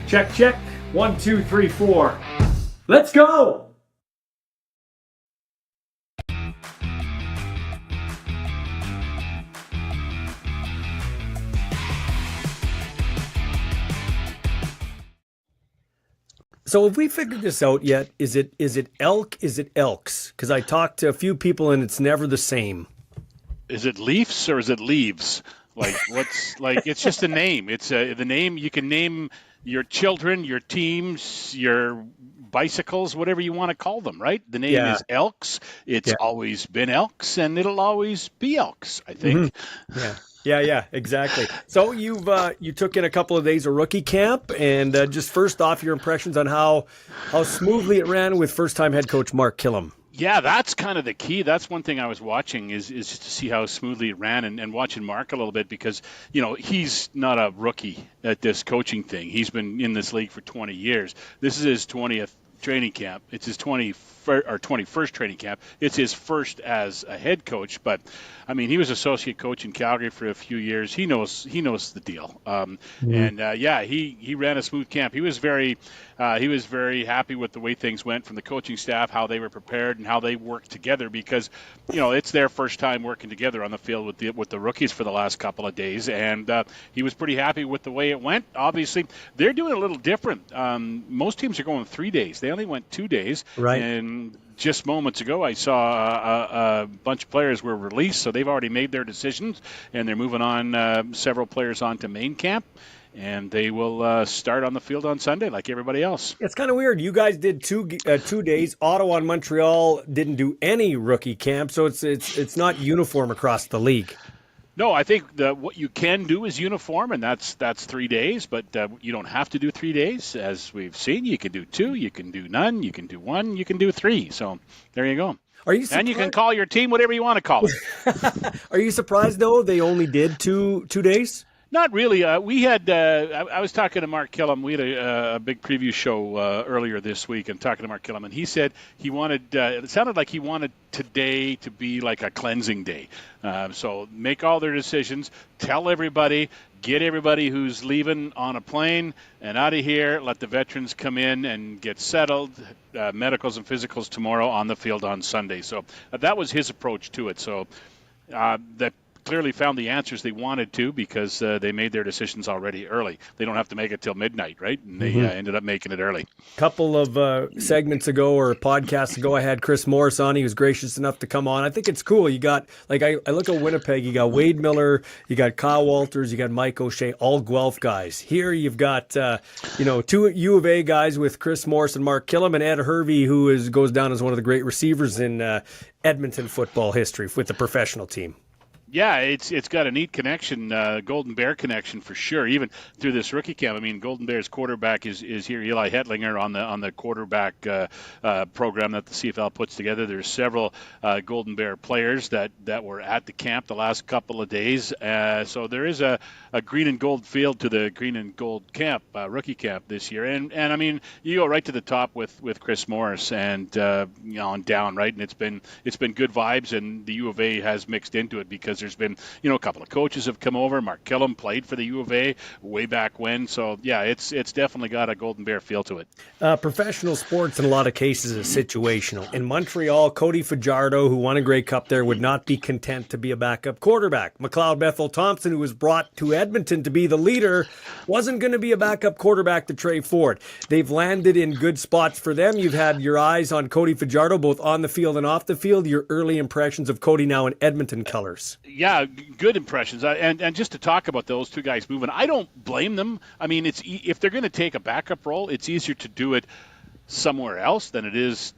Check, check. 1, 2, 3, 4. Let's go! So have we figured this out yet? Is it elk? Is it elks? Because I talked to a few people and it's never the same. Is it Leafs or is it Leaves? It's just a name. It's the name. You can name your children, your teams, your bicycles, whatever you want to call them, right? The name is Elks. It's always been Elks, and it'll always be Elks, I think. Mm-hmm. Yeah, exactly. So you took in a couple of days of rookie camp, and just first off, your impressions on how smoothly it ran with first-time head coach Mark Killam. Yeah, that's kind of the key. That's one thing I was watching is just to see how smoothly it ran and watching Mark a little bit because, he's not a rookie at this coaching thing. He's been in this league for 20 years. This is his 20th training camp. It's his 21st training camp. It's his first as a head coach, but I mean, he was associate coach in Calgary for a few years. He knows the deal. He ran a smooth camp. He was very happy with the way things went from the coaching staff, how they were prepared and how they worked together because, it's their first time working together on the field with the rookies for the last couple of days. And he was pretty happy with the way it went. Obviously, they're doing a little different. Most teams are going 3 days. They only went 2 days. Right. And just moments ago, I saw a bunch of players were released, so they've already made their decisions, and they're moving on several players on to main camp, and they will start on the field on Sunday like everybody else. It's kind of weird. You guys did 2 days. Ottawa and Montreal didn't do any rookie camp, so it's not uniform across the league. No, I think what you can do is uniform, and that's 3 days, but you don't have to do 3 days. As we've seen, you can do 2, you can do none, you can do 1, you can do 3. So there you go. Are you surprised? And you can call your team whatever you want to call it. Are you surprised, though, they only did 2 days? Not really. We had. I was talking to Mark Killam. We had a big preview show earlier this week, and talking to Mark Killam, and he said he wanted. It sounded like he wanted today to be like a cleansing day. So make all their decisions. Tell everybody. Get everybody who's leaving on a plane and out of here. Let the veterans come in and get settled. Medicals and physicals tomorrow on the field on Sunday. So that was his approach to it. So that. Clearly found the answers they wanted to because they made their decisions already early. They don't have to make it till midnight, right? And they ended up making it early. A couple of segments ago or podcasts ago, I had Chris Morris on. He was gracious enough to come on. I think it's cool. You got, I look at Winnipeg, you got Wade Miller, you got Kyle Walters, you got Mike O'Shea, all Guelph guys. Here you've got, 2 U of A guys with Chris Morris and Mark Killam, and Ed Hervey, who goes down as one of the great receivers in Edmonton football history with the professional team. Yeah, it's got a neat connection, Golden Bear connection for sure. Even through this rookie camp, I mean, Golden Bear's quarterback is here, Eli Hetlinger, on the quarterback program that the CFL puts together. There's several Golden Bear players that were at the camp the last couple of days. So there is a green and gold field to the green and gold camp, rookie camp this year. And I mean, you go right to the top with Chris Morris and on down, right? And it's been good vibes, and the U of A has mixed into it because there's been, a couple of coaches have come over. Mark Killam played for the U of A way back when. So, yeah, it's definitely got a Golden Bear feel to it. Professional sports in a lot of cases is situational. In Montreal, Cody Fajardo, who won a Grey Cup there, would not be content to be a backup quarterback. McLeod Bethel Thompson, who was brought to Edmonton to be the leader, wasn't going to be a backup quarterback to Trey Ford. They've landed in good spots for them. You've had your eyes on Cody Fajardo, both on the field and off the field. Your early impressions of Cody now in Edmonton colors. Yeah, good impressions. And just to talk about those 2 guys moving, I don't blame them. I mean, if they're going to take a backup role, it's easier to do it somewhere else than it is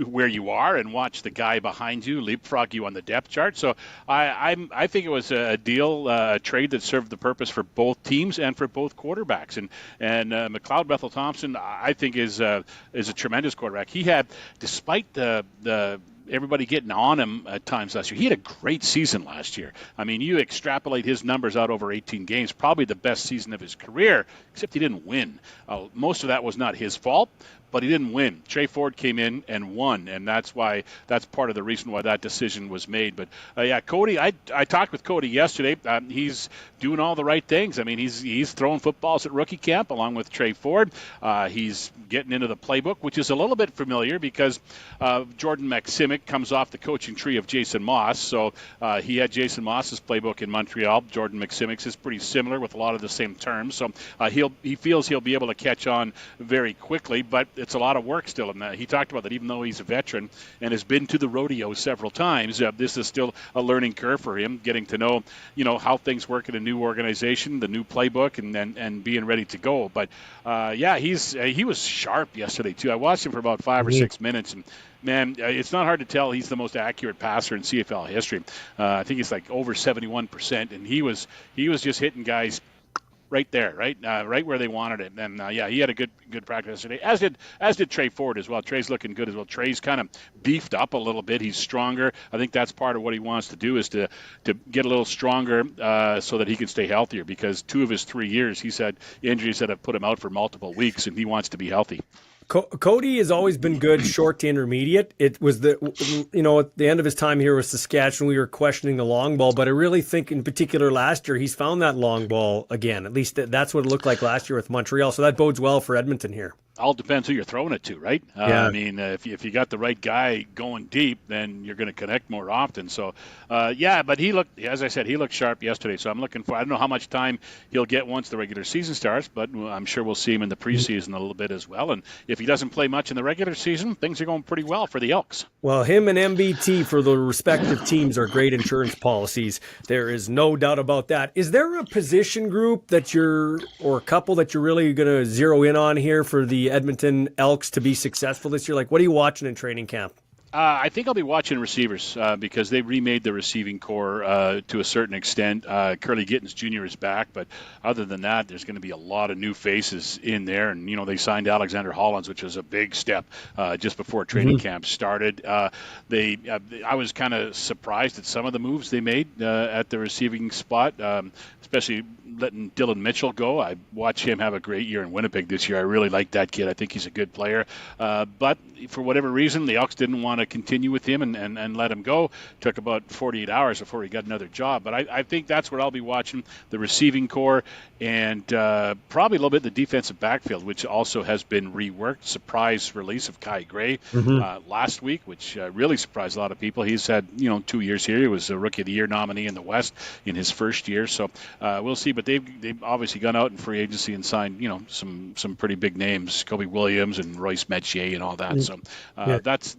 where you are and watch the guy behind you leapfrog you on the depth chart. So I think it was a deal, a trade that served the purpose for both teams and for both quarterbacks. And McLeod Bethel Thompson, I think, is a tremendous quarterback. He had, despite the everybody getting on him at times last year. He had a great season last year. I mean, you extrapolate his numbers out over 18 games, probably the best season of his career, except he didn't win. Most of that was not his fault, but he didn't win. Trey Ford came in and won, and that's part of the reason why that decision was made. But Cody, I talked with Cody yesterday. He's doing all the right things. I mean, he's throwing footballs at rookie camp along with Trey Ford. He's getting into the playbook, which is a little bit familiar because Jordan Maksimic comes off the coaching tree of Jason Moss. So he had Jason Moss's playbook in Montreal. Jordan Maksimic's is pretty similar with a lot of the same terms. So he feels he'll be able to catch on very quickly, but it's a lot of work still. And he talked about that even though he's a veteran and has been to the rodeo several times, this is still a learning curve for him, getting to know, how things work in a new organization, the new playbook, and being ready to go. But he was sharp yesterday too. I watched him for about 5 or 6 minutes, and man, it's not hard to tell he's the most accurate passer in CFL history. I think he's like over 71%, and he was just hitting guys right there, right where they wanted it. And he had a good practice yesterday, as did Trey Ford as well. Trey's looking good as well. Trey's kind of beefed up a little bit. He's stronger. I think that's part of what he wants to do is to get a little stronger so that he can stay healthier, because 2 of his 3 years, he said, injuries that have put him out for multiple weeks, and he wants to be healthy. Cody has always been good short to intermediate. It was at the end of his time here with Saskatchewan, we were questioning the long ball, but I really think in particular last year he's found that long ball again. At least that's what it looked like last year with Montreal. So that bodes well for Edmonton here. All depends who you're throwing it to, right? Yeah. I mean, if you got the right guy going deep, then you're going to connect more often. So, but he looked, as I said, he looked sharp yesterday. So I'm looking for, I don't know how much time he'll get once the regular season starts, but I'm sure we'll see him in the preseason a little bit as well. And if he doesn't play much in the regular season, things are going pretty well for the Elks. Well, him and MBT for the respective teams are great insurance policies. There is no doubt about that. Is there a position group or a couple that you're really going to zero in on here for the Edmonton Elks to be successful this year? Like, what are you watching in training camp? I think I'll be watching receivers because they remade the receiving core to a certain extent. Curly Gittens Jr. is back, but other than that, there's going to be a lot of new faces in there. And, they signed Alexander Hollins, which was a big step just before training camp started. I was kind of surprised at some of the moves they made at the receiving spot, especially letting Dylan Mitchell go. I watched him have a great year in Winnipeg this year. I really like that kid. I think he's a good player. But for whatever reason, the Elks didn't want to continue with him and let him go. Took about 48 hours before he got another job. But I think that's what I'll be watching, the receiving core, and probably a little bit the defensive backfield, which also has been reworked. Surprise release of Kai Gray last week, which really surprised a lot of people. He's had 2 years here. He was a Rookie of the Year nominee in the West in his first year. So we'll see. But they've obviously gone out in free agency and signed some pretty big names, Kobe Williams and Royce Metier and all that. So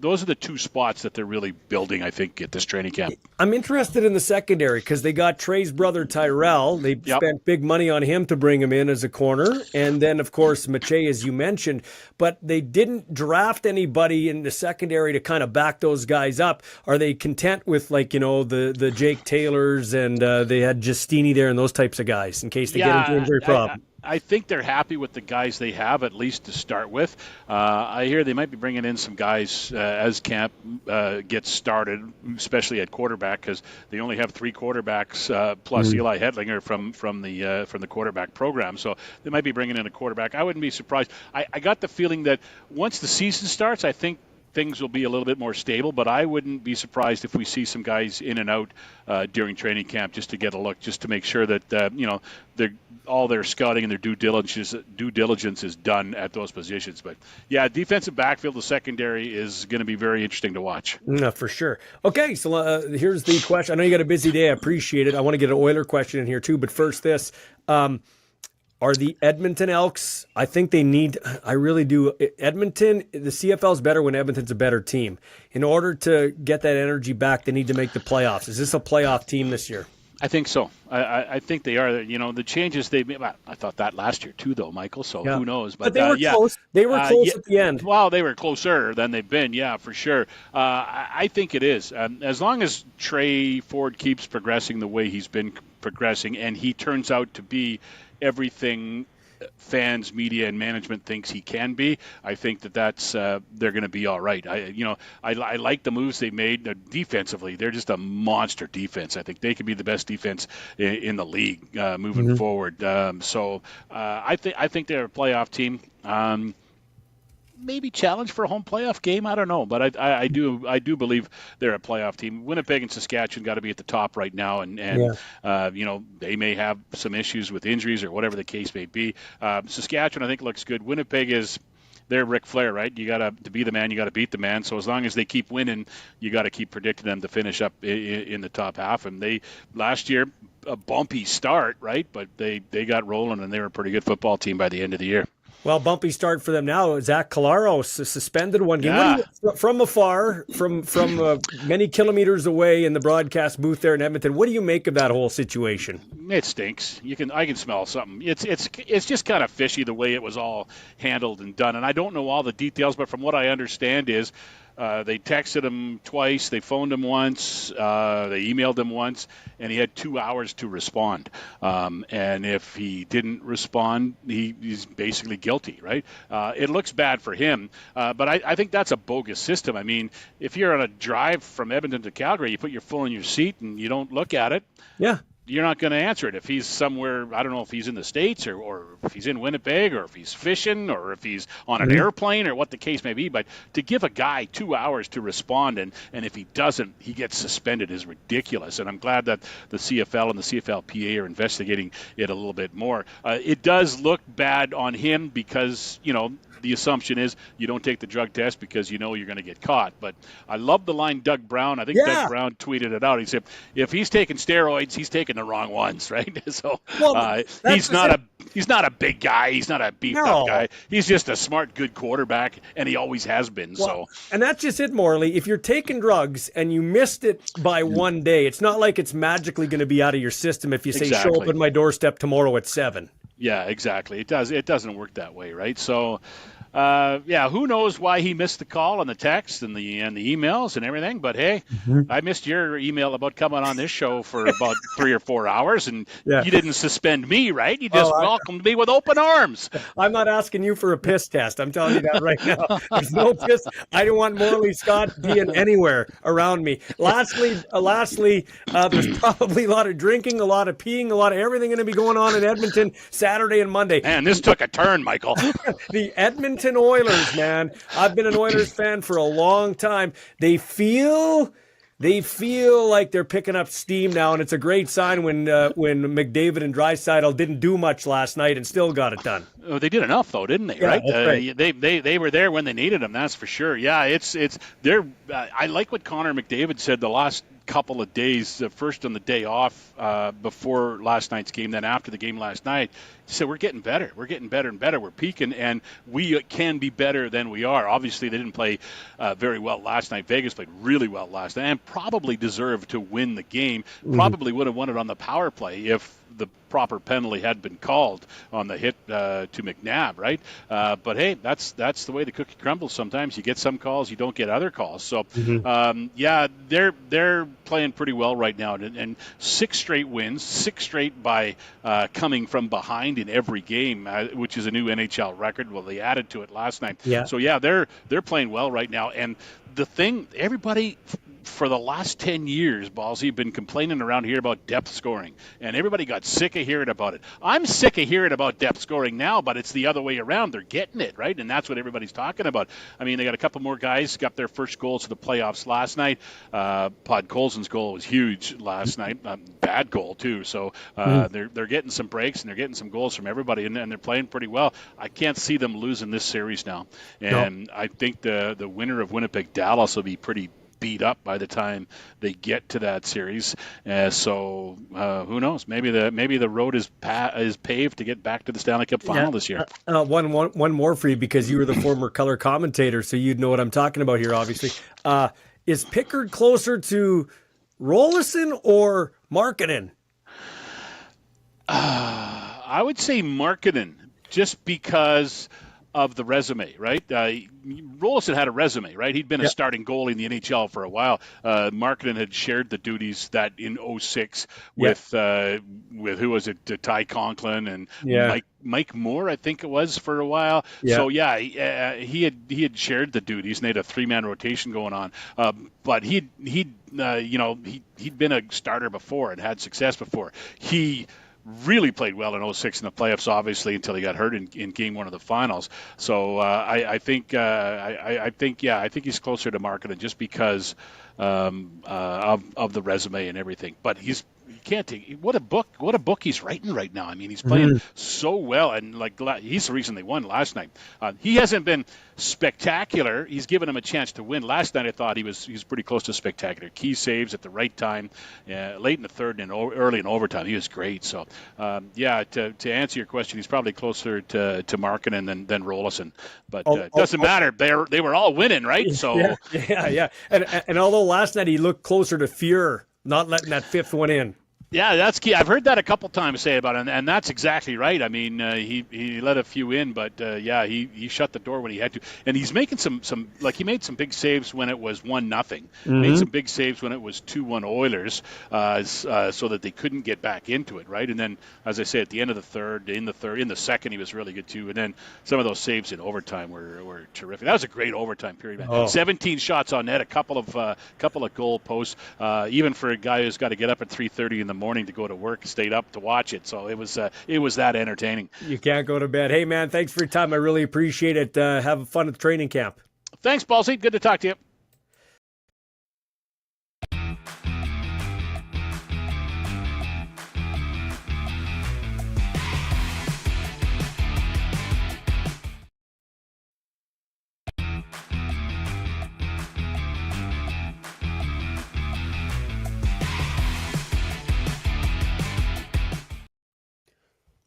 those are the 2 spots that they're really building, I think, at this training camp. I'm interested in the secondary because they got Trey's brother Tyrell. They spent big money on him to bring him in as a corner. And then, of course, Mache, as you mentioned. But they didn't draft anybody in the secondary to kind of back those guys up. Are they content with, the Jake Taylors and they had Justini there and those types of guys in case they get into injury problem? I think they're happy with the guys they have, at least to start with. I hear they might be bringing in some guys as camp gets started, especially at quarterback, because they only have 3 quarterbacks plus Eli Hedlinger from the quarterback program. So they might be bringing in a quarterback. I wouldn't be surprised. I got the feeling that once the season starts, I think things will be a little bit more stable, but I wouldn't be surprised if we see some guys in and out during training camp just to get a look, just to make sure that all their scouting and their due diligence is done at those positions. But defensive backfield, the secondary is going to be very interesting to watch. No, for sure. Okay, so here's the question. I know you got a busy day. I appreciate it. I want to get an Oiler question in here too, but first this. Are the Edmonton Elks, I think they need, I really do. Edmonton, the CFL is better when Edmonton's a better team. In order to get that energy back, they need to make the playoffs. Is this a playoff team this year? I think so. I think they are. The changes they made. I thought that last year too, though, Michael. So who knows? But they were close. They were close at the end. Well, they were closer than they've been. Yeah, for sure. I think it is. As long as Trey Ford keeps progressing the way he's been progressing, and he turns out to be everything fans, media, and management thinks he can be, I think that's they're going to be all right. I like the moves they made defensively. They're just a monster defense. I think they could be the best defense in the league moving forward. So I think they're a playoff team. maybe challenge for a home playoff game. I don't know, but I do believe they're a playoff team. Winnipeg and Saskatchewan got to be at the top right now, and they may have some issues with injuries or whatever the case may be. Saskatchewan, I think, looks good. Winnipeg is. They're Ric Flair, right? You got to be the man, you got to beat the man. So as long as they keep winning, you got to keep predicting them to finish up in the top half. And they last year a bumpy start, right? But they got rolling and they were a pretty good football team by the end of the year. Well, bumpy start for them now. Zach Collaros suspended one game. Yeah. From afar, from many kilometers away in the broadcast booth there in Edmonton, what do you make of that whole situation? It stinks. I can smell something. It's just kind of fishy the way it was all handled and done. And I don't know all the details, but from what I understand is they texted him twice, they phoned him once, they emailed him once, and he had 2 hours to respond. And if he didn't respond, he's basically guilty, right? It looks bad for him, but I think that's a bogus system. I mean, if you're on a drive from Edmonton to Calgary, you put your phone in your seat and you don't look at it. Yeah. You're not going to answer it. If he's somewhere, I don't know if he's in the States or if he's in Winnipeg or if he's fishing or if he's on an airplane or what the case may be. But to give a guy 2 hours to respond and if he doesn't, he gets suspended is ridiculous. And I'm glad that the CFL and the CFLPA are investigating it a little bit more. It does look bad on him because, the assumption is you don't take the drug test because you know you're going to get caught. But I love the line Doug Brown. I think Doug Brown tweeted it out. He said, if he's taking steroids, he's taking the wrong ones, right? So he's not a big guy. He's not a beefed-up guy. He's just a smart, good quarterback, and he always has been. And that's just it, Morley. If you're taking drugs and you missed it by one day, it's not like it's magically going to be out of your system if you say, show up at my doorstep tomorrow at 7. Yeah, exactly. It doesn't work that way, right? So, who knows why he missed the call and the text and the emails and everything. But, hey, I missed your email about coming on this show for about 3 or 4 hours, and you didn't suspend me, right? You just welcomed me with open arms. I'm not asking you for a piss test. I'm telling you that right now. There's no piss. I don't want Morley Scott being anywhere around me. Lastly, there's probably a lot of drinking, a lot of peeing, a lot of everything going to be going on in Edmonton Saturday and Monday. Man, this took a turn, Michael. The Edmonton Oilers, man. I've been an Oilers fan for a long time. They feel like they're picking up steam now, and it's a great sign when McDavid and Draisaitl didn't do much last night and still got it done. Oh, they did enough though, didn't they? Yeah, right? Right. They were there when they needed them. That's for sure. Yeah, it's they're. I like what Connor McDavid said the last couple of days. First on the day off before last night's game, then after the game last night. He said we're getting better. We're getting better and better. We're peaking, and we can be better than we are. Obviously, they didn't play very well last night. Vegas played really well last night and probably deserved to win the game. Probably would have won it on the power play if the proper penalty had been called on the hit to McNabb, right? But hey, that's the way the cookie crumbles. Sometimes you get some calls, you don't get other calls. So they're playing pretty well right now, and 6 straight wins, 6 straight by coming from behind in every game, which is a new NHL record. Well, they added to it last night. Yeah. So they're playing well right now, and the thing, everybody for the last 10 years, Ballsy, have been complaining around here about depth scoring, and everybody got sick of hearing about it. I'm sick of hearing about depth scoring now, but it's the other way around. They're getting it, right? And that's what everybody's talking about. I mean, they got a couple more guys, got their first goals to the playoffs last night. Podkolzin's goal was huge last night. Bad goal, too. So they're getting some breaks, and they're getting some goals from everybody, and they're playing pretty well. I can't see them losing this series now. And I think the winner of Winnipeg-Dallas will be pretty beat up by the time they get to that series. So who knows? Maybe the road is paved to get back to the Stanley Cup final this year. One more for you, because you were the former color commentator, so you'd know what I'm talking about here, obviously. Is Pickard closer to Rolison or Markkanen? I would say Markkanen, just because of the resume, right? Rolison had a resume, right? He'd been a starting goalie in the NHL for a while. Markkanen had shared the duties that in 2006 with who was it? Ty Conklin and Mike Moore, I think it was, for a while. Yeah. So he had shared the duties, and they had a 3-man rotation going on. But he'd been a starter before and had success before. He really played well in '06 in the playoffs, obviously, until he got hurt in game one of the finals. So I think he's closer to Markkinen just because of the resume and everything. But you can't take what a book he's writing right now. I mean, he's playing so well, and he's the reason they won last night. He hasn't been spectacular. He's given him a chance to win. Last night I thought he was pretty close to spectacular. Key saves at the right time, late in the third and early in overtime. He was great. So to answer your question, he's probably closer to Markkinen than Rolison. But it doesn't matter. They were all winning, right? So yeah. And although last night he looked closer to Fuhr, not letting that fifth one in. Yeah, that's key. I've heard that a couple times say about it, and that's exactly right. I mean, he let a few in, but he shut the door when he had to. And he's making some he made some big saves when it was 1-0. Made some big saves when it was 2-1 Oilers, so that they couldn't get back into it, right? And then, as I say, at the end of the third, in the second, he was really good too. And then some of those saves in overtime were terrific. That was a great overtime period, man. Oh. 17 shots on net, a couple of goal posts, even for a guy who's got to get up at 3:30 in the morning to go to work, stayed up to watch it. So it was that entertaining. You can't go to bed. Hey, man, thanks for your time. I really appreciate it. Have fun at the training camp. Thanks, Ballsy. Good to talk to you.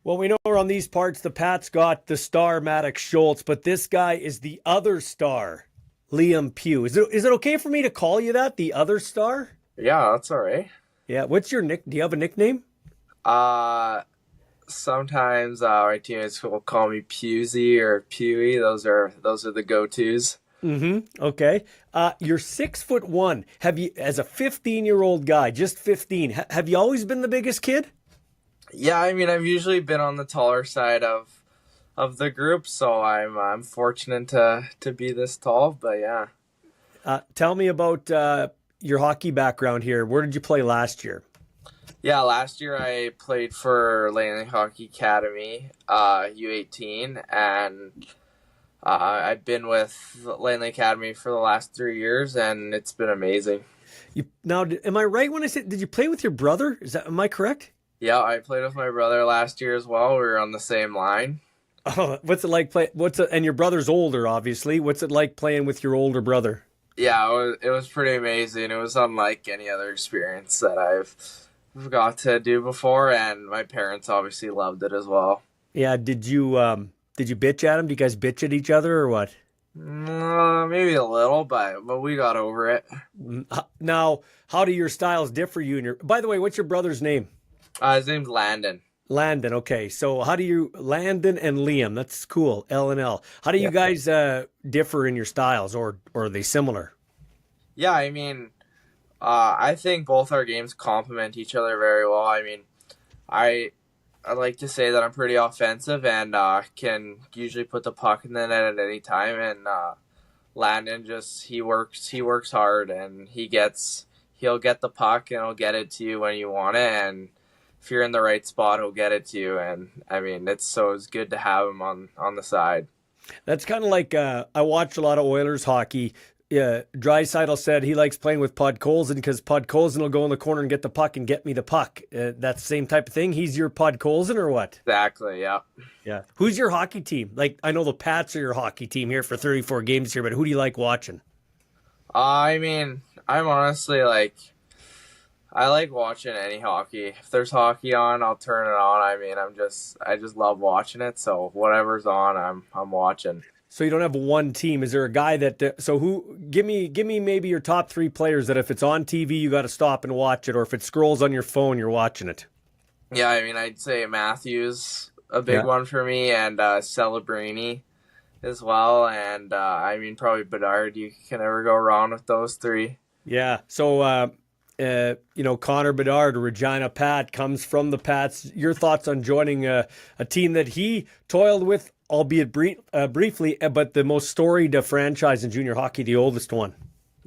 Well, we know around these parts the Pats got the star Maddox Schultz, but this guy is the other star, Liam Pugh. Is it okay for me to call you that, the other star? Yeah, that's all right. Yeah, what's your nick? Do you have a nickname? Sometimes my teammates will call me Pewsy or Pewy. Those are the go-tos. Okay. You're 6'1". Have you, as a 15-year-old guy, just 15, have you always been the biggest kid? Yeah, I mean, I've usually been on the taller side of the group, so I'm fortunate to be this tall. But yeah. Tell me about your hockey background here. Where did you play last year? Yeah, last year I played for Langley Hockey Academy, U18, and I've been with Langley Academy for the last 3 years, and it's been amazing. Now, am I right when I said, did you play with your brother? Am I correct? Yeah, I played with my brother last year as well. We were on the same line. Oh, what's it like and your brother's older, obviously. What's it like playing with your older brother? Yeah, it was pretty amazing. It was unlike any other experience that I've got to do before, and my parents obviously loved it as well. Yeah, did you bitch at him? Do you guys bitch at each other or what? Maybe a little, but we got over it. Now, how do your styles differ? By the way, what's your brother's name? His name's Landon. Landon, okay. So how do you, Landon and Liam, that's cool, L and L. How do you guys differ in your styles, or are they similar? Yeah, I mean, I think both our games complement each other very well. I mean, I like to say that I'm pretty offensive and can usually put the puck in the net at any time. And Landon he works hard, and he'll get the puck and he'll get it to you when you want it. And if you're in the right spot, he'll get it to you. And I mean, it's good to have him on the side. That's kind of like I watch a lot of Oilers hockey. Draisaitl said he likes playing with Podkolzin because Podkolzin will go in the corner and get the puck and get me the puck. That's the same type of thing. He's your Podkolzin or what? Exactly, yeah. Yeah. Who's your hockey team? Like, I know the Pats are your hockey team here for 34 games here, but who do you like watching? I mean, I'm honestly I like watching any hockey. If there's hockey on, I'll turn it on. I mean, I just love watching it. So whatever's on, I'm watching. So you don't have one team. Is there a guy that? Give me maybe your top 3 players that if it's on TV you got to stop and watch it, or if it scrolls on your phone you're watching it. Yeah, I mean, I'd say Matthews a big one for me, and Celebrini as well, and I mean probably Bedard. You can never go wrong with those 3. Yeah. So. Connor Bedard, Regina Pat, comes from the Pats. Your thoughts on joining a team that he toiled with, albeit briefly, but the most storied franchise in junior hockey, the oldest one?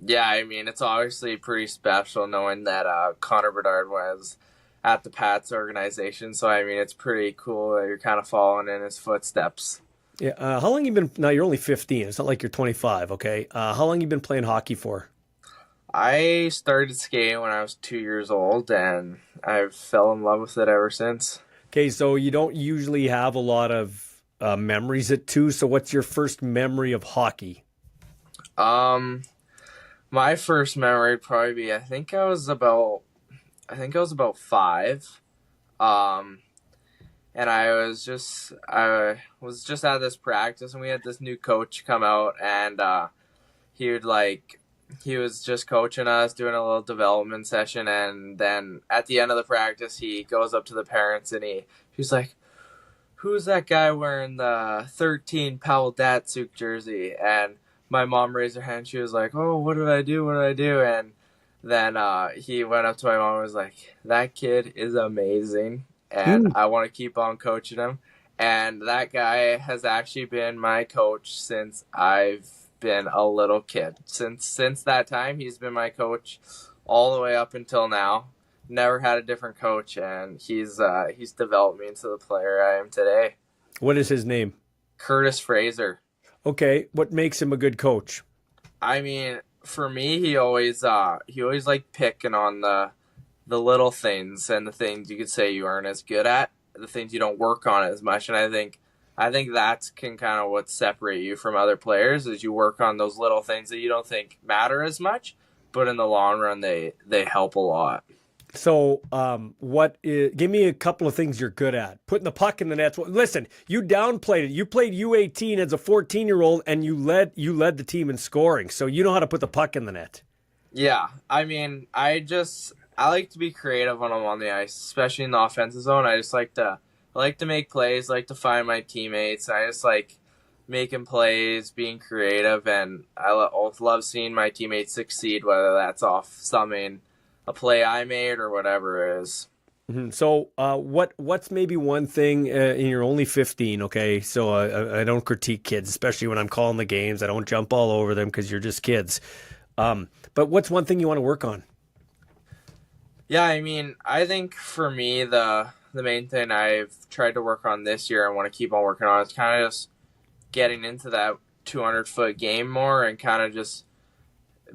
Yeah, I mean, it's obviously pretty special knowing that Connor Bedard was at the Pats organization. So I mean, it's pretty cool that you're kind of following in his footsteps. Yeah. How long you been? Now you're only 15. It's not like you're 25. Okay. How long you been playing hockey for? I started skating when I was 2 years old, and I fell in love with it ever since. Okay. So you don't usually have a lot of memories at 2. So what's your first memory of hockey? My first memory would probably be I think I was about 5. Um, and I was just at this practice, and we had this new coach come out, and he would like he was just coaching us, doing a little development session, and then at the end of the practice, he goes up to the parents and he's like, "Who's that guy wearing the 13 Powell Datsuk jersey?" And my mom raised her hand. She was like, "Oh, what did I do? What did I do?" And then he went up to my mom and was like, "That kid is amazing, and I want to keep on coaching him." And that guy has actually been my coach since I've been a little kid. Since that time, he's been my coach all the way up until now. Never had a different coach, and he's developed me into the player I am today. What is his name? Curtis Fraser. Okay. What makes him a good coach? I mean, for me, he always liked picking on the little things and the things you could say you aren't as good at, the things you don't work on as much. And I think that can kind of what separate you from other players is you work on those little things that you don't think matter as much, but in the long run they help a lot. So, give me a couple of things you're good at. Putting the puck in the net. Listen, you downplayed it. You played U18 as a 14-year-old, and you led the team in scoring. So you know how to put the puck in the net. Yeah, I mean, I like to be creative when I'm on the ice, especially in the offensive zone. I like to make plays, like to find my teammates. I just like making plays, being creative, and I love seeing my teammates succeed, whether that's off a play I made or whatever it is. Mm-hmm. So, what's maybe one thing, and you're only 15, okay? So I don't critique kids, especially when I'm calling the games. I don't jump all over them because you're just kids. But what's one thing you want to work on? Yeah, I mean, I think for me, the main thing I've tried to work on this year and want to keep on working on is kind of just getting into that 200-foot game more and kind of just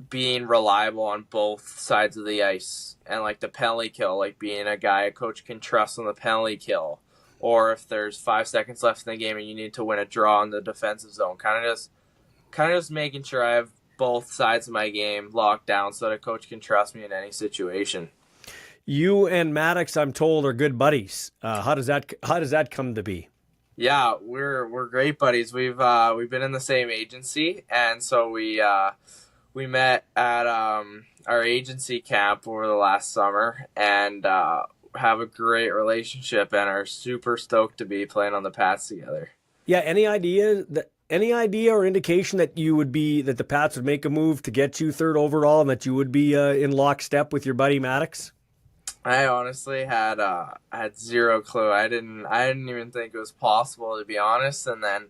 being reliable on both sides of the ice and like the penalty kill, like being a guy a coach can trust on the penalty kill, or if there's 5 seconds left in the game and you need to win a draw in the defensive zone, kind of just making sure I have both sides of my game locked down so that a coach can trust me in any situation. You and Maddox, I'm told, are good buddies. How does that come to be? Yeah, we're great buddies. We've been in the same agency, and so we met at our agency camp over the last summer, and have a great relationship, and are super stoked to be playing on the Pats together. Yeah. Any idea or indication that that the Pats would make a move to get you 3rd overall, and that you would be in lockstep with your buddy Maddox? I honestly had zero clue. I didn't even think it was possible, to be honest. And then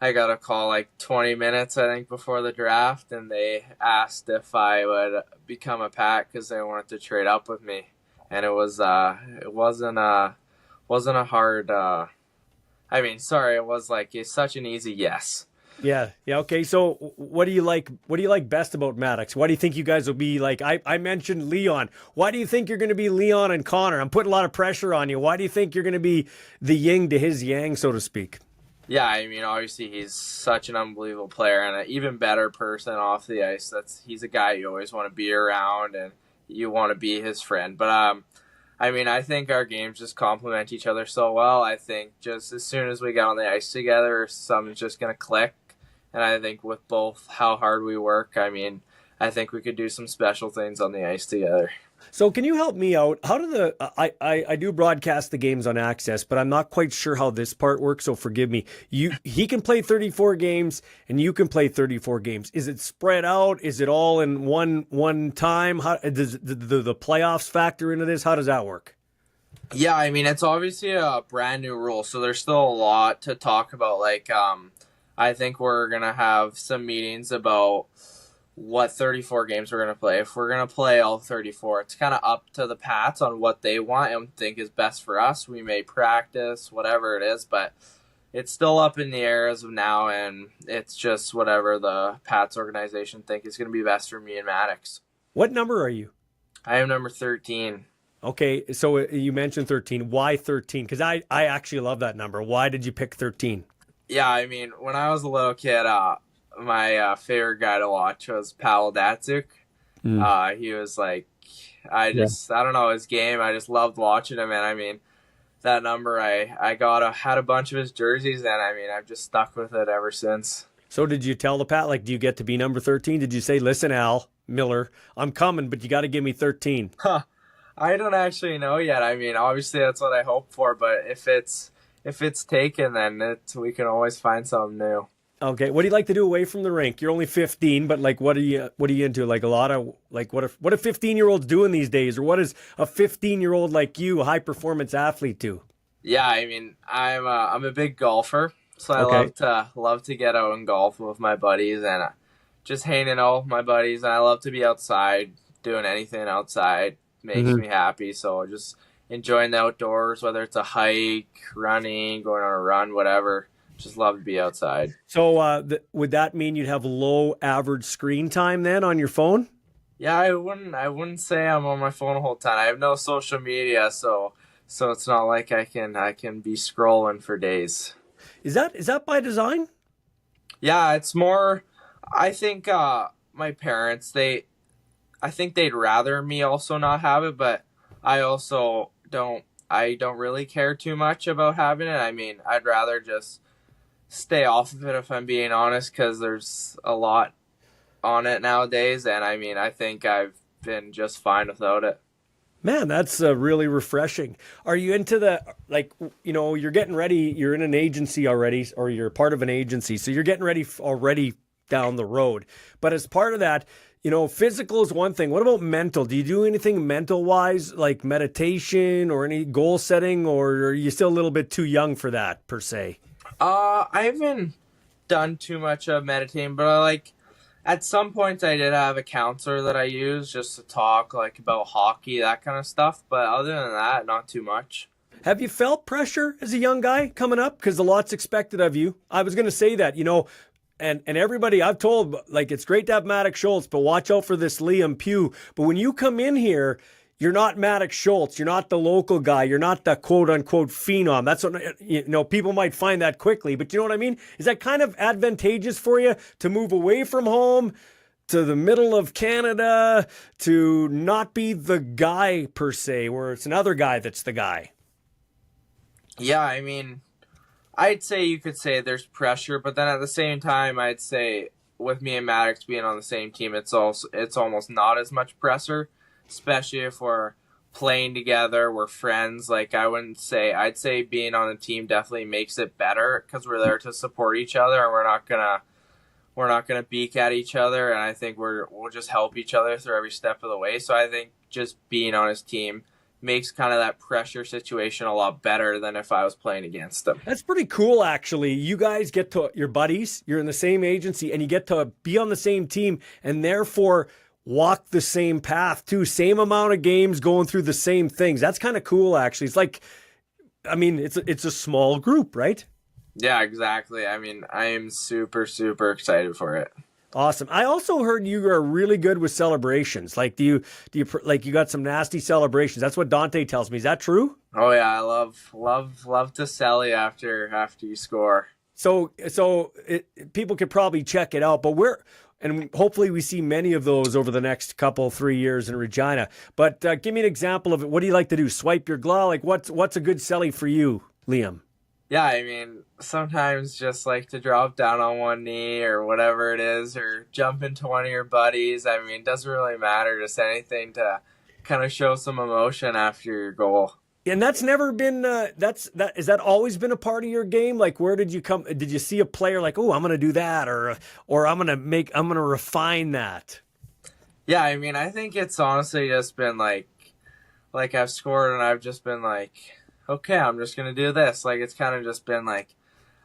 I got a call like 20 minutes, I think, before the draft, and they asked if I would become a Pat because they wanted to trade up with me. And it wasn't a hard. It was like it's such an easy yes. Yeah. Okay. So, what do you like? What do you like best about Maddox? Why do you think you guys will be like? I mentioned Leon. Why do you think you're going to be Leon and Connor? I'm putting a lot of pressure on you. Why do you think you're going to be the yin to his yang, so to speak? Yeah, I mean, obviously he's such an unbelievable player and an even better person off the ice. He's a guy you always want to be around and you want to be his friend. But I think our games just complement each other so well. I think just as soon as we get on the ice together, something's just going to click. And I think with both how hard we work, I think we could do some special things on the ice together. So can you help me out? How do I do broadcast the games on Access, but I'm not quite sure how this part works, so forgive me. He can play 34 games and you can play 34 games. Is it spread out? Is it all in one time? How does the playoffs factor into this? How does that work? Yeah, it's obviously a brand new rule, so there's still a lot to talk about. I think we're going to have some meetings about what 34 games we're going to play. If we're going to play all 34, it's kind of up to the Pats on what they want and think is best for us. We may practice, whatever it is, but it's still up in the air as of now, and it's just whatever the Pats organization think is going to be best for me and Maddox. What number are you? I am number 13. Okay, so you mentioned 13. Why 13? Because I actually love that number. Why did you pick 13? Yeah, I mean, when I was a little kid, my favorite guy to watch was Pavel Datsyuk. He was like, I don't know, his game. I just loved watching him, and I mean, that number, I had a bunch of his jerseys, and I mean, I've just stuck with it ever since. So did you tell the Pat, like, do you get to be number 13? Did you say, listen, Al Miller, I'm coming, but you got to give me 13? I don't actually know yet. I mean, obviously that's what I hope for, but if it's taken, then we can always find something new. Okay, what do you like to do away from the rink? You're only 15, but like, what are you into? Like a lot of like, what are 15-year-olds doing these days, or what is a 15-year-old like you, a high performance athlete, do? Yeah, I mean, I'm a big golfer, so I love to get out and golf with my buddies and just hanging out with my buddies. And I love to be outside, doing anything outside makes me happy. So just enjoying the outdoors, whether it's a hike, running, going on a run, whatever. Just love to be outside. So would that mean you'd have low average screen time then on your phone? Yeah, I wouldn't say I'm on my phone the whole time. I have no social media, so it's not like I can be scrolling for days. Is that by design? Yeah, it's more. I think my parents I think they'd rather me also not have it, but I also don't really care too much about having it. I mean, I'd rather just stay off of it if I'm being honest, because there's a lot on it nowadays, and I mean, I think I've been just fine without it. Man, that's really refreshing. Are you into you're getting ready, you're in an agency already, or you're part of an agency, so you're getting ready already down the road. But as part of that, physical is one thing. What about mental? Do you do anything mental-wise, like meditation or any goal setting, or are you still a little bit too young for that, per se? I haven't done too much of meditating, but at some points I did have a counselor that I used just to talk about hockey, that kind of stuff. But other than that, not too much. Have you felt pressure as a young guy coming up? Because a lot's expected of you. I was going to say that, and everybody I've told, it's great to have Maddox Schultz, but watch out for this Liam Pugh. But when you come in here, you're not Maddox Schultz. You're not the local guy. You're not the quote-unquote phenom. That's what, people might find that quickly. But you know what I mean? Is that kind of advantageous for you to move away from home to the middle of Canada, to not be the guy, per se, where it's another guy that's the guy? Yeah, I mean, I'd say you could say there's pressure, but then at the same time, I'd say with me and Maddox being on the same team, it's almost not as much pressure. Especially if we're playing together, we're friends. I'd say being on a team definitely makes it better because we're there to support each other, and we're not gonna beak at each other. And I think we'll just help each other through every step of the way. So I think just being on his team makes kind of that pressure situation a lot better than if I was playing against them. That's pretty cool, actually. You guys get to, your buddies, you're in the same agency, and you get to be on the same team, and therefore walk the same path too. Same amount of games, going through the same things. That's kind of cool, actually. It's a small group, right? Yeah, exactly. I mean, I am super, super excited for it. Awesome. I also heard you are really good with celebrations. Do you got some nasty celebrations? That's what Dante tells me. Is that true? Oh yeah, I love to sell you after you score. So people could probably check it out, but and hopefully we see many of those over the next 3 years in Regina. But give me an example of it. What do you like to do? Swipe your glove? What's a good celly for you, Liam? Yeah, I mean, sometimes just like to drop down on one knee or whatever it is, or jump into one of your buddies. I mean, it doesn't really matter. Just anything to kind of show some emotion after your goal. And that's never been is that always been a part of your game? Where did you come? Did you see a player oh, I'm going to do that, or I'm going to refine that? Yeah, I mean, I think it's honestly just been like I've scored and I've just been okay, I'm just going to do this. It's kind of just been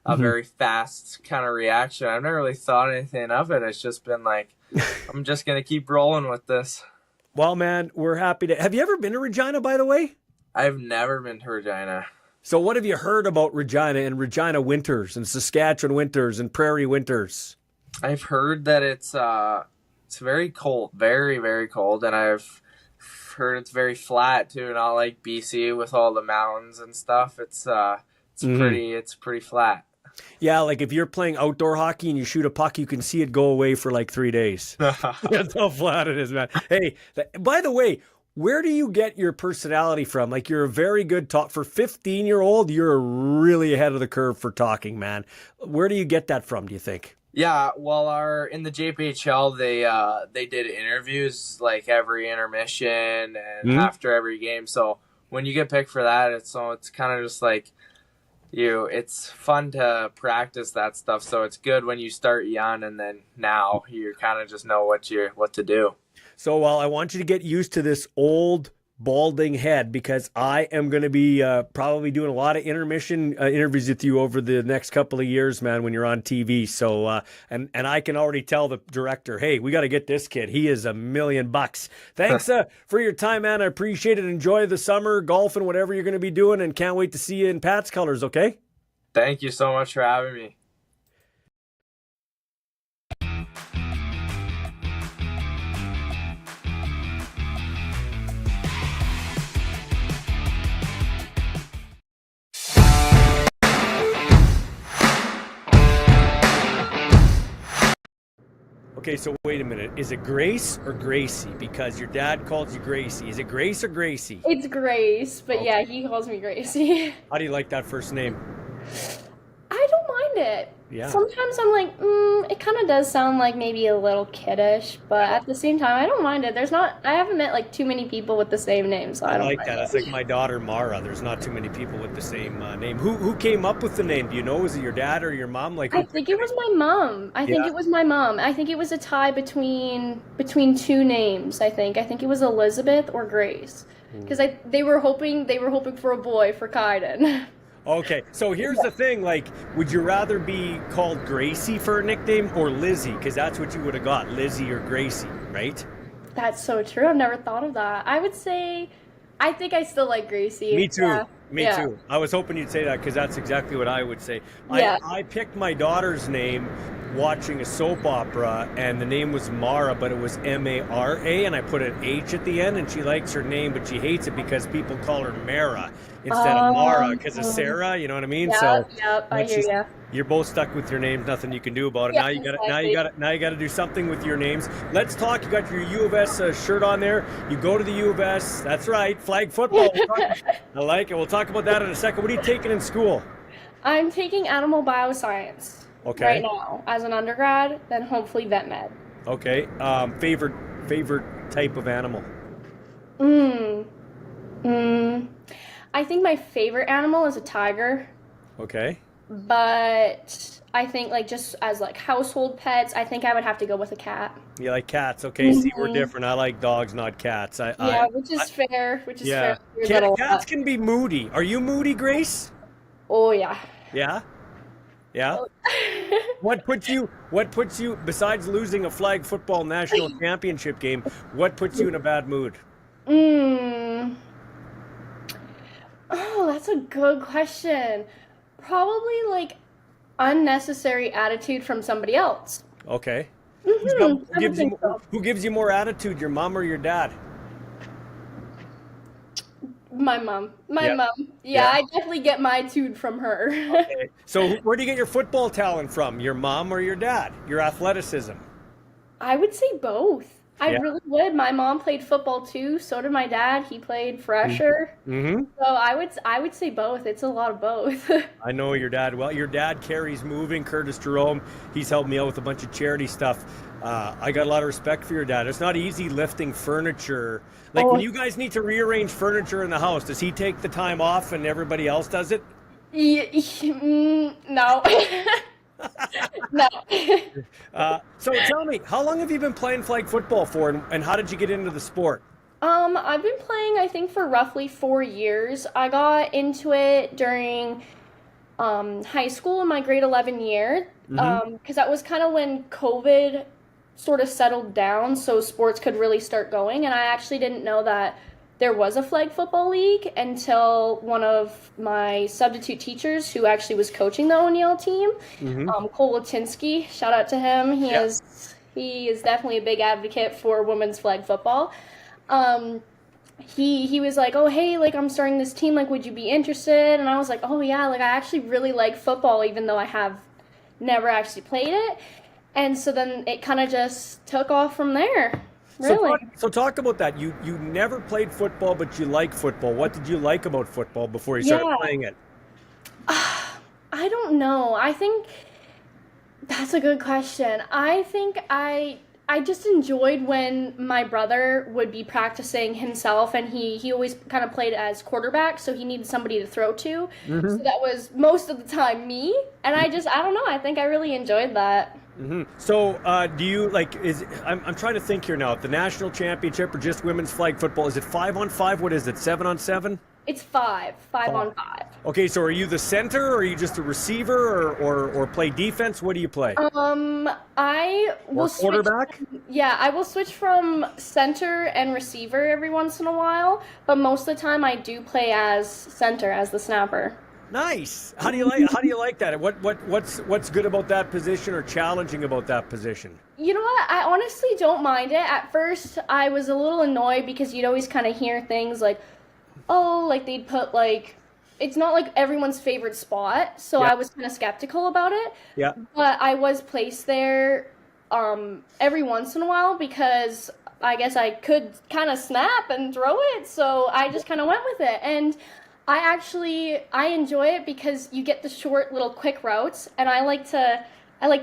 a very fast kind of reaction. I've never really thought anything of it. It's just been like, I'm just going to keep rolling with this. Well, man, we're happy to. Have you ever been to Regina, by the way? I've never been to Regina. So what have you heard about Regina and Regina winters and Saskatchewan winters and prairie winters? I've heard that it's very cold, very, very cold, and I've heard it's very flat too, not like BC with all the mountains and stuff. It's pretty flat. Yeah, like if you're playing outdoor hockey and you shoot a puck, you can see it go away for like 3 days. That's how flat it is, man. Hey, by the way, where do you get your personality from? Like, you're a very good talk for 15-year-old. You're really ahead of the curve for talking, man. Where do you get that from, do you think? Yeah, well, in the JPHL, they did interviews like every intermission and after every game. So when you get picked for that, it's kind of just like it's fun to practice that stuff. So it's good when you start young, and then now you kind of just know what to do. So, well, I want you to get used to this old balding head, because I am going to be probably doing a lot of intermission interviews with you over the next couple of years, man, when you're on TV. So, and I can already tell the director, hey, we got to get this kid. He is $1 million. Thanks for your time, man. I appreciate it. Enjoy the summer, golf, and whatever you're going to be doing, and can't wait to see you in Pats colors, okay? Thank you so much for having me. Okay, so wait a minute. Is it Grace or Gracie? Because your dad calls you Gracie. Is it Grace or Gracie? It's Grace, but Okay. yeah, he calls me Gracie. How do you like that first name? I don't mind it. Yeah. Sometimes I'm like, it kind of does sound like maybe a little kiddish, but at the same time, I don't mind it. I haven't met like too many people with the same name, so I don't like mind that. it. That's like my daughter Mara. There's not too many people with the same name. Who came up with the name? Do you know? Was it your dad or your mom? Like, I think it was my mom. I think it was my mom. I think it was a tie between two names. I think it was Elizabeth or Grace, because they were hoping for a boy for Kaiden. Okay, so here's the thing. Like, would you rather be called Gracie for a nickname or Lizzie? Because that's what you would have got, Lizzie or Gracie, right? That's so true. I've never thought of that. I would say, I think I still like Gracie. Me too. Yeah. Me Yeah. too. I was hoping you'd say that, because that's exactly what I would say. Yeah. I picked my daughter's name watching a soap opera, and the name was Mara, but it was Mara, and I put an H at the end, and she likes her name, but she hates it because people call her Mara instead of Mara because of Sarah. You know what I mean? Yeah, I hear ya. You're both stuck with your names. Nothing you can do about it. Yeah, Now you got to do something with your names. Let's talk. You got your U of S shirt on there. You go to the U of S. That's right. Flag football. I like it. We'll talk about that in a second. What are you taking in school? I'm taking animal bioscience right now as an undergrad, then hopefully vet med. Okay. Favorite type of animal? I think my favorite animal is a tiger, Okay. but I think like just as like household pets, I think I would have to go with a cat. You like cats? Okay. See, we're different. I like dogs, not cats. Which is fair. Yeah. Cats can be moody. Are you moody, Grace? Oh yeah. Yeah. Yeah. What puts you besides losing a flag football national championship game? What puts you in a bad mood? Oh, that's a good question. Probably like unnecessary attitude from somebody else. Okay. I would think so. Who gives you more attitude, your mom or your dad? My mom. Yeah. Mom. Yeah, I definitely get my tude from her. Okay. So where do you get your football talent from? Your mom or your dad? Your athleticism? I would say both. I Yeah. really would. My mom played football too. So did my dad. He played fresher. Mm-hmm. So I would say both. It's a lot of both. I know your dad well. Your dad carries moving, Curtis Jerome. He's helped me out with a bunch of charity stuff. I got a lot of respect for your dad. It's not easy lifting furniture. Like when you guys need to rearrange furniture in the house, does he take the time off and everybody else does it? No. No. So tell me, how long have you been playing flag football for, and how did you get into the sport? I've been playing, I think, for roughly 4 years. I got into it during high school in my grade 11 year, because that was kind of when COVID sort of settled down, so sports could really start going. And I actually didn't know that there was a flag football league until one of my substitute teachers, who actually was coaching the O'Neill team, Cole Latinsky, shout out to him. He is definitely a big advocate for women's flag football. He was like, oh, hey, like, I'm starting this team, like, would you be interested? And I was like, oh, yeah, like, I actually really like football, even though I have never actually played it. And so then it kind of just took off from there, really. So talk about that. You never played football, but you like football. What did you like about football before you started playing it? I don't know. I think that's a good question. I think I just enjoyed when my brother would be practicing himself, and he always kind of played as quarterback, so he needed somebody to throw to. So that was most of the time me, and I don't know, I think I really enjoyed that. So do you, like, I'm trying to think here now, the national championship or just women's flag football, is it 5-on-5? What is it, 7-on-7? It's five on five. Okay, so are you the center, or are you just a receiver, or play defense? What do you play? I will quarterback? I will switch from center and receiver every once in a while, but most of the time I do play as center, as the snapper. Nice. How do you like that? What's good about that position, or challenging about that position? You know what? I honestly don't mind it. At first, I was a little annoyed because you'd always kind of hear things like, oh, like they'd put, like, it's not like everyone's favorite spot, so I was kind of skeptical about it. Yeah. But I was placed there every once in a while because I guess I could kind of snap and throw it, so I just kind of went with it. And I enjoy it because you get the short little quick routes, and I like to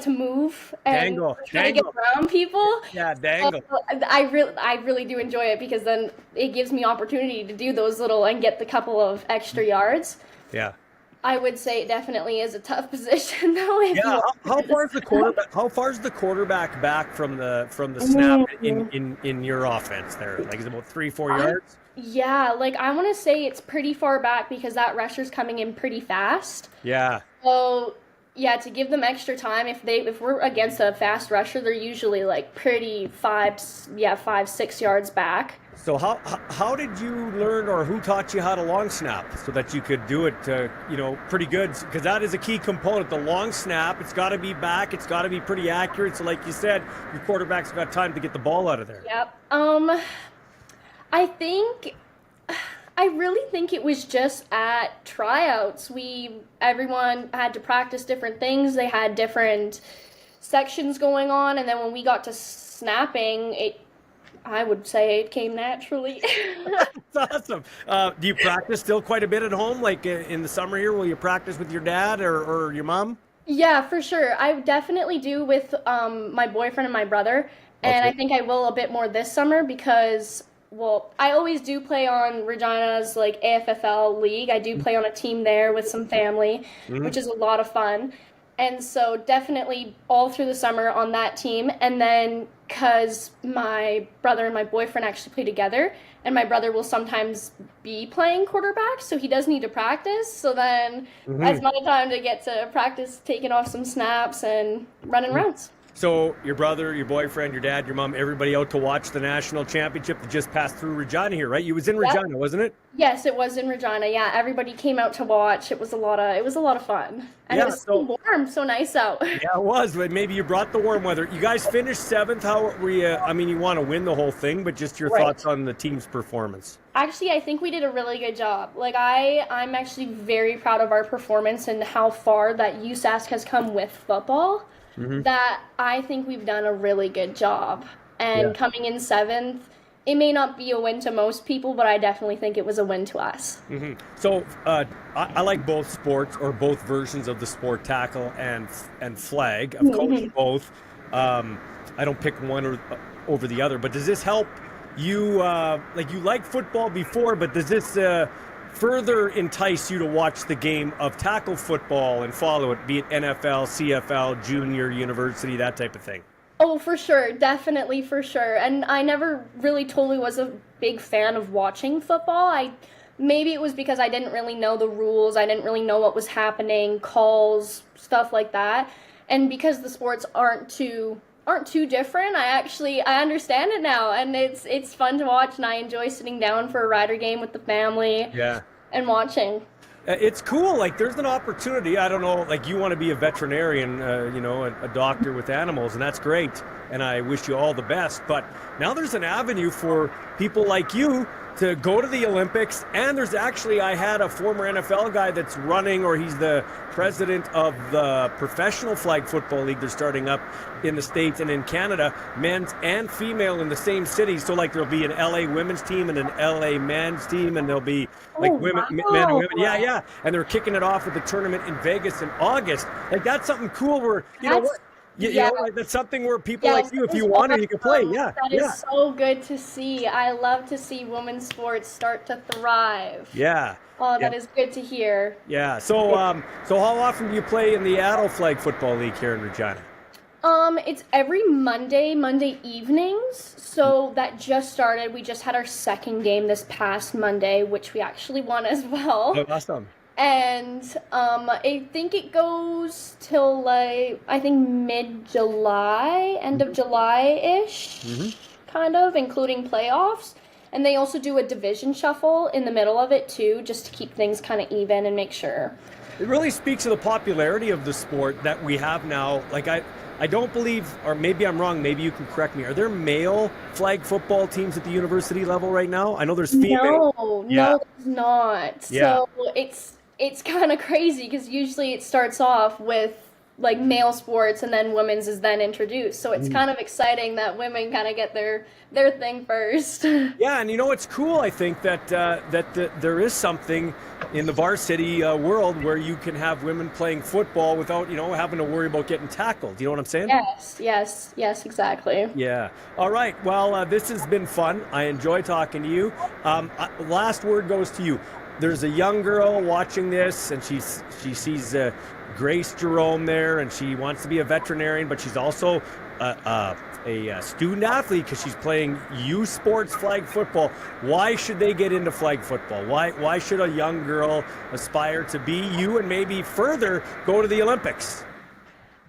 move and try to get around people. Yeah, dangle. So I really do enjoy it because then it gives me opportunity to do those little and get the couple of extra yards. Yeah. I would say it definitely is a tough position though. How far is the quarterback back from the snap in your offense there? Like, is it about 3-4 yards? Yeah, like I want to say it's pretty far back because that rusher's coming in pretty fast. Yeah. So yeah, to give them extra time, if we're against a fast rusher, they're usually like pretty 5-6 yards back. So how did you learn, or who taught you how to long snap so that you could do it, pretty good? Because that is a key component. The long snap, it's got to be back, it's got to be pretty accurate. So like you said, your quarterback's got time to get the ball out of there. Yep. I really think it was just at tryouts. Everyone had to practice different things. They had different sections going on, and then when we got to snapping, I would say it came naturally. That's awesome. Do you practice still quite a bit at home? Like in the summer here, will you practice with your dad or your mom? Yeah, for sure. I definitely do with my boyfriend and my brother, and I think I will a bit more this summer because, well, I always do play on Regina's like AFFL league. I do play on a team there with some family, which is a lot of fun. And so definitely all through the summer on that team. And then because my brother and my boyfriend actually play together, and my brother will sometimes be playing quarterback, so he does need to practice. So then that's my time to get to practice taking off some snaps and running routes. So your brother, your boyfriend, your dad, your mom, everybody out to watch the national championship that just passed through Regina here, right? You was in Regina, wasn't it? Yes, it was in Regina. Yeah, everybody came out to watch. It was a lot of fun. And it was so warm, so nice out. Yeah, it was. But maybe you brought the warm weather. You guys finished 7th. How were you? I mean, you want to win the whole thing, but just your thoughts on the team's performance. Actually, I think we did a really good job. Like, I'm actually very proud of our performance and how far that USask has come with football. That I think we've done a really good job. And coming in 7th, it may not be a win to most people, but I definitely think it was a win to us. So I like both sports, or both versions of the sport, tackle and flag. I've coached both. I don't pick one over the other, but does this help you? Like, you liked football before, but does this further entice you to watch the game of tackle football and follow it, be it NFL, CFL, junior, university, that type of thing? Oh, for sure. Definitely, for sure. And I never really totally was a big fan of watching football. maybe it was because I didn't really know the rules, I didn't really know what was happening, calls, stuff like that. And because the sports aren't too different, I understand it now, and it's fun to watch, and I enjoy sitting down for a Rider game with the family. Yeah. And watching. It's cool. Like, there's an opportunity. I don't know, like, you want to be a veterinarian, a doctor with animals, and that's great. And I wish you all the best. But now there's an avenue for people like you to go to the Olympics. And there's actually, I had a former NFL guy that's running, or he's the president of the professional flag football league they're starting up in the States and in Canada, men's and female in the same city. So, like, there'll be an LA women's team and an LA men's team, and there'll be like men and women. Yeah. And they're kicking it off with the tournament in Vegas in August. Like, that's something cool where, you know what? You know, like, that's something where people like you, if you want to, you can play. Yeah. That is so good to see. I love to see women's sports start to thrive. Yeah. Oh, that is good to hear. Yeah. So, so how often do you play in the adult flag football league here in Regina? It's every Monday evenings. So that just started. We just had our second game this past Monday, which we actually won as well. Oh, awesome. And I think it goes till mid-July, end of July-ish, kind of, including playoffs. And they also do a division shuffle in the middle of it too, just to keep things kind of even and make sure. It really speaks to the popularity of the sport that we have now. Like, I don't believe, or maybe I'm wrong, maybe you can correct me, are there male flag football teams at the university level right now? I know there's female. No, there's not. Yeah. So it's kind of crazy because usually it starts off with like male sports and then women's is then introduced. So it's kind of exciting that women kind of get their thing first. Yeah, and you know, it's cool, I think, that there is something in the varsity world where you can have women playing football without, having to worry about getting tackled. You know what I'm saying? Yes, exactly. Yeah. All right. Well, this has been fun. I enjoy talking to you. Last word goes to you. There's a young girl watching this, and she sees Grace Jerome there, and she wants to be a veterinarian, but she's also a student athlete because she's playing youth sports flag football. Why should they get into flag football? Why should a young girl aspire to be you and maybe further go to the Olympics?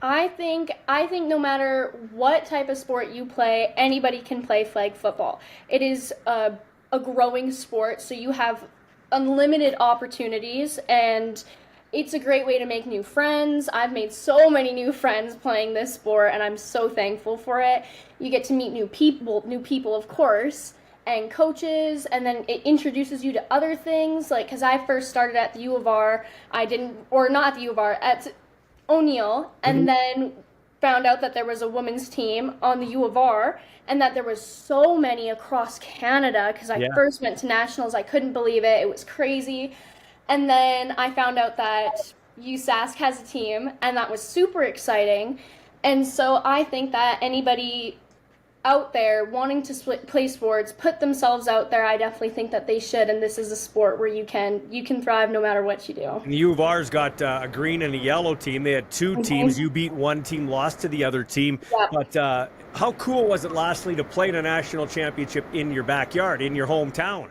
I think no matter what type of sport you play, anybody can play flag football. It is a growing sport, so you have unlimited opportunities, and it's a great way to make new friends. I've made so many new friends playing this sport, and I'm so thankful for it. You get to meet new people, of course, and coaches, and then it introduces you to other things. Like, because I first started at the U of R, at O'Neill, and then found out that there was a women's team on the U of R, and that there was so many across Canada, because I first went to nationals. I couldn't believe it. It was crazy. And then I found out that USask has a team, and that was super exciting. And so I think that anybody out there wanting to play sports, put themselves out there, I definitely think that they should. And this is a sport where you can thrive no matter what you do. And the U of R's got a green and a yellow team. They had two teams. You beat one team, lost to the other team. Yep. But how cool was it, lastly, to play in a national championship in your backyard, in your hometown?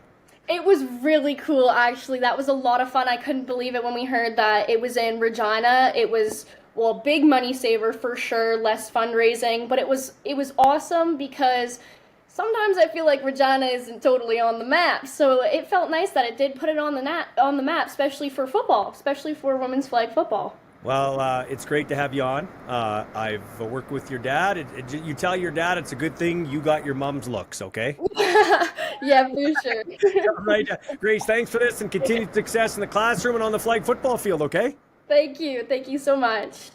It was really cool, actually. That was a lot of fun. I couldn't believe it when we heard that it was in Regina. It was, well, big money saver for sure, less fundraising, but it was awesome because sometimes I feel like Regina isn't totally on the map. So it felt nice that it did put it on the map, especially for football, especially for women's flag football. Well, it's great to have you on. I've worked with your dad. You tell your dad it's a good thing you got your mom's looks, okay? Yeah, for sure. All right, Grace, thanks for this, and continued success in the classroom and on the flag football field, okay? Thank you so much.